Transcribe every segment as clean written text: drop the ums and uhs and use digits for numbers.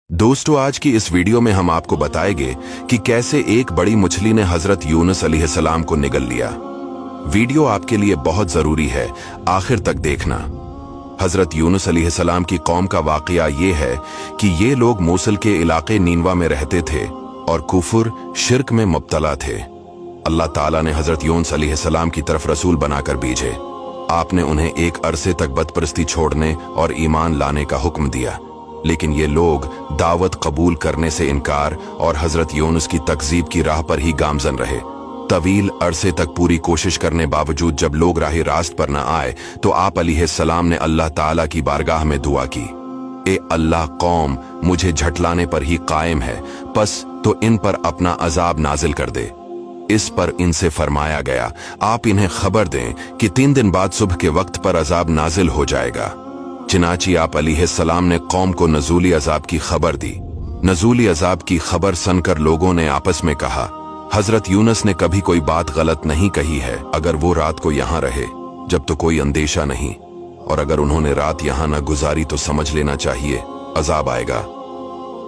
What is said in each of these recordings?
दोस्तों, आज की इस वीडियो में हम आपको बताएंगे कि कैसे एक बड़ी मछली ने हजरत यूनुस अलैहिस्सलाम को निगल लिया। वीडियो आपके लिए बहुत जरूरी है, आखिर तक देखना। हजरत यूनुस अलैहिस्सलाम की कौम का वाकया ये है कि ये लोग मूसल के इलाके नीनवा में रहते थे और कुफर शिर्क में मुब्तला थे। अल्लाह ताला ने हजरत यूनुस अलैहिस्सलाम की तरफ रसूल बनाकर भेजे। आपने उन्हें एक अरसे तक बदपरस्ती छोड़ने और ईमान लाने का हुक्म दिया, लेकिन ये लोग दावत कबूल करने से इनकार और हजरत यूनुस की तकजीब की राह पर ही गामजन रहे। तवील अरसे तक पूरी कोशिश करने बावजूद जब लोग राह रास्त पर न आए तो आप अलैहिस्सलाम ने अल्लाह ताला की बारगाह में दुआ की, ए अल्लाह, कौम मुझे झटलाने पर ही कायम है, बस तो इन पर अपना अजाब नाजिल कर दे। इस पर इनसे फरमाया गया, आप इन्हें खबर दें कि 3 दिन बाद सुबह के वक्त पर अजाब नाजिल हो जाएगा। चिनाची आप अलैहिस्सलाम ने कौम को नजूली अजाब की खबर दी। नजूली अजाब की खबर सुनकर लोगों ने आपस में कहा, हजरत यूनुस ने कभी कोई बात गलत नहीं कही है। अगर वो रात को यहाँ रहे जब तो कोई अंदेशा नहीं, और अगर उन्होंने रात यहाँ न गुजारी तो समझ लेना चाहिए अजाब आएगा।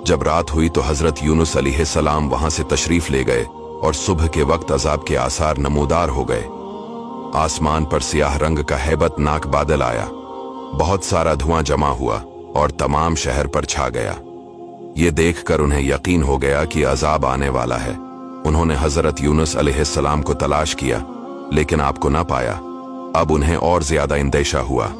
जब रात हुई तो हजरत यूनुस अलैहिस्सलाम वहां से तशरीफ ले गए और सुबह के वक्त अजाब के आसार नमूदार हो गए। आसमान पर सियाह रंग का हैबतनाक बादल आया, बहुत सारा धुआं जमा हुआ और तमाम शहर पर छा गया। ये देखकर उन्हें यकीन हो गया कि अजाब आने वाला है। उन्होंने हजरत यूनुस अलैहिस्सलाम को तलाश किया, लेकिन आपको ना पाया। अब उन्हें और ज्यादा इंदेशा हुआ।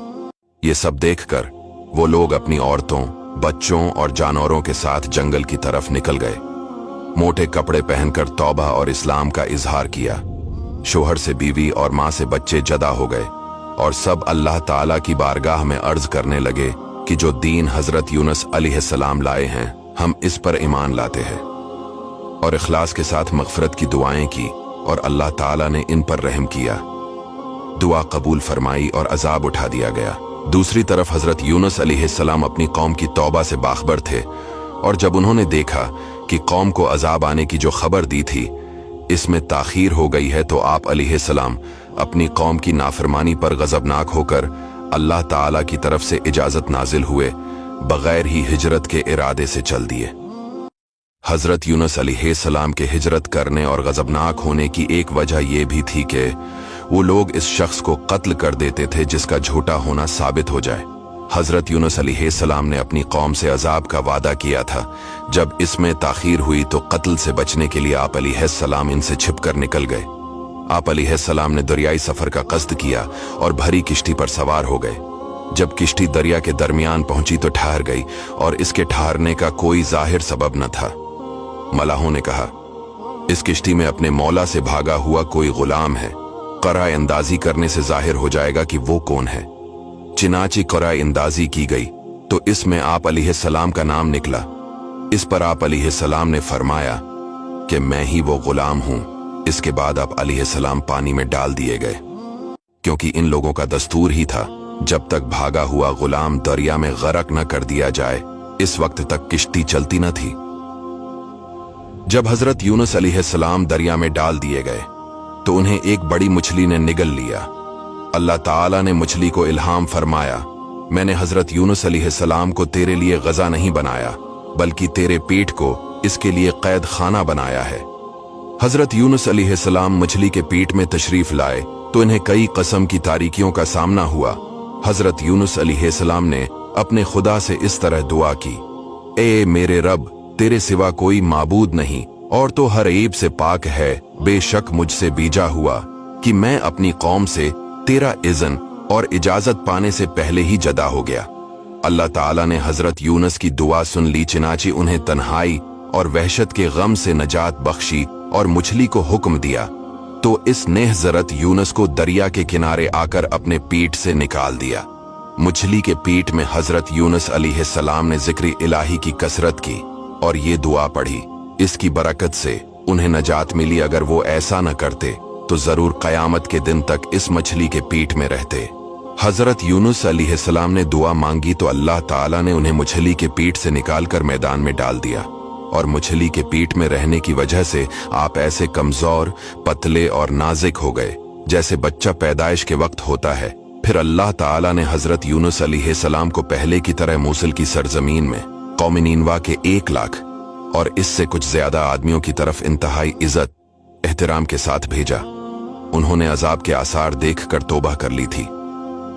ये सब देखकर वो लोग अपनी औरतों, बच्चों और जानवरों के साथ जंगल की तरफ निकल गए। मोटे कपड़े पहनकर तौबा और इस्लाम का इजहार किया। शोहर से बीवी और मां से बच्चे जदा हो गए और सब अल्लाह ताला की बारगाह में अर्ज करने लगे कि जो दीन हजरत यूनुस अलैहिस्सलाम लाए हैं, हम इस पर ईमान लाते हैं। और इखलास के साथ मगफरत की दुआएं की और अल्लाह ताला ने इन पर रहम किया। दुआ कबूल फरमाई और अजाब उठा दिया गया। दूसरी तरफ हजरत यूनुस अलैहिस्सलाम अपनी कौम की तौबा से बाखबर थे, और जब उन्होंने देखा कि कौम को अजाब आने की जो खबर दी थी इसमें ताखीर हो गई है, तो आप अलैहिस्सलाम अपनी कौम की नाफरमानी पर गजबनाक होकर अल्लाह ताला की तरफ से इजाजत नाजिल हुए, बगैर ही हिजरत के इरादे से चल दिए। हजरत यूनुस अलैहिस्सलाम के हिजरत करने और गजबनाक होने की एक वजह यह भी थी कि वो लोग इस शख्स को कत्ल कर देते थे जिसका झूठा होना साबित हो जाए। हजरत यूनुस अलैहिस्सलाम ने अपनी कौम से अजाब का वादा किया था। जब इसमें ताखीर हुई तो कत्ल से बचने के लिए आप अलैहिस्सलाम इनसे छिपकर निकल गए। आप अलैहिस्सलाम ने दरियाई सफर का कस्द किया और भरी किश्ती पर सवार हो गए। जब किश्ती दरिया के दरमियान पहुंची तो ठहर गई, और इसके ठहरने का कोई जाहिर सबब न था। मलाहों ने कहा, इस किश्ती में अपने मौला से भागा हुआ कोई गुलाम है। क़राए अंदाजी करने से जाहिर हो जाएगा कि वो कौन है। चिनाची क़राए अंदाजी की गई तो इसमें आप अलैहिस्सलाम का नाम निकला। इस पर आप अलैहिस्सलाम ने फरमाया कि मैं ही वो गुलाम हूं। इसके बाद आप अलैहिस्सलाम पानी में डाल दिए गए, क्योंकि इन लोगों का दस्तूर ही था जब तक भागा हुआ गुलाम दरिया में गरक न कर दिया जाए, इस वक्त तक किश्ती चलती न थी। जब हजरत यूनुस अलैहिस्सलाम दरिया में डाल दिए गए तो उन्हें एक बड़ी मछली ने निगल लिया। अल्लाह ताला ने मछली को इल्हाम फरमाया, मैंने हजरत यूनुस अलैहिस्सलाम को तेरे लिए गजा नहीं बनाया, बल्कि तेरे पेट को इसके लिए कैद खाना बनाया है। हजरत यूनुस अलैहिस्सलाम मछली के पेट में तशरीफ लाए तो इन्हें कई कसम की तारीकियों का सामना हुआ। हजरत यूनुस अलैहिस्सलाम ने अपने खुदा से इस तरह दुआ की, ए मेरे रब, तेरे सिवा कोई माबूद नहीं और तो हर ऐब से पाक है। बेशक मुझसे बीजा हुआ कि मैं अपनी कौम से तेरा इज़्न और इजाजत पाने से पहले ही जदा हो गया। अल्लाह ताला ने हजरत यूनुस की दुआ सुन ली। चिनाची उन्हें तन्हाई और वहशत के गम से नजात बख्शी और मछली को हुक्म दिया, तो इस नेहजरत यूनुस को दरिया के किनारे आकर अपने पेट से निकाल दिया। मछली के पेट में हजरत यूनुस अलैहिस्सलाम ने जिक्र इलाही की कसरत की और ये दुआ पढ़ी। इसकी बरकत से उन्हें नजात मिली। अगर वो ऐसा न करते तो जरूर कयामत के दिन तक इस मछली के पेट में रहते। हजरत यूनुस अलैहिस्सलाम ने दुआ मांगी तो अल्लाह ताला ने उन्हें मछली के पेट से निकालकर मैदान में डाल दिया, और मछली के पेट में रहने की वजह से आप ऐसे कमजोर, पतले और नाजुक हो गए जैसे बच्चा पैदाइश के वक्त होता है। फिर अल्लाह ताला ने हजरत यूनुस अलैहिस्सलाम को पहले की तरह मूसल की सरजमीन में कौम नीनवा के 1 लाख और इससे कुछ ज्यादा आदमियों की तरफ इंतहाई इज्जत एहतराम के साथ भेजा। उन्होंने अजाब के आसार देखकर तौबा कर ली थी।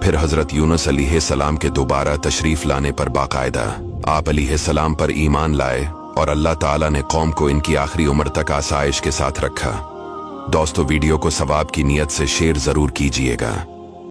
फिर हजरत यूनुस अलैहिस्सलाम के दोबारा तशरीफ लाने पर बाकायदा आप अलैहिस्सलाम पर ईमान लाए और अल्लाह ताला ने कौम को इनकी आखिरी उम्र तक आसाइश के साथ रखा। दोस्तों, वीडियो को सवाब की नीयत से शेयर जरूर कीजिएगा।